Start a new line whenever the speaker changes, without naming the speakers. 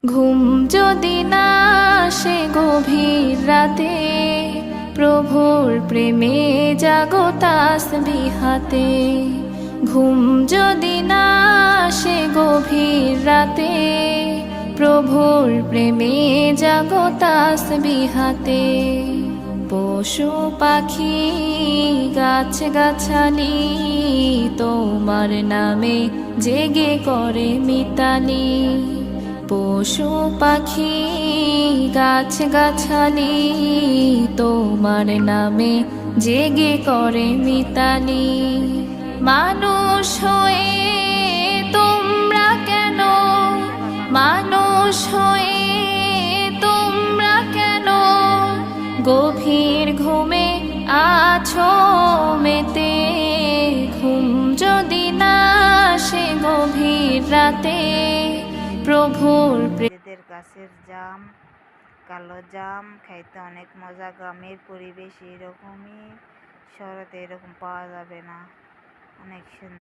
ঘুম যদি না আসে গভীর রাতে, প্রভুর প্রেমে জাগো তাসবিহ হাতে। ঘুম যদি না আসে গভীর রাতে, প্রভুর প্রেমে জাগো তাসবিহ হাতে। পশু পাখি গাছ গাছালি তোমার নামে জেগে করে মিতালি। পশু পাখি গাছ গাছালি তোমার নামে জেগে করে মিতালি। মানুষ হয়ে তোমরা কেন, মানুষ হয়ে তোমরা কেন গভীর ঘুমে আছো মেতে। ঘুম যদি না আসে গভীর রাতে, প্রভুর
নিজেদের গাছের জাম, কালো জাম খাইতে অনেক মজা। গ্রামের পরিবেশ এরকমই, শহরে এরকম পাওয়া যাবে না। অনেক সুন্দর।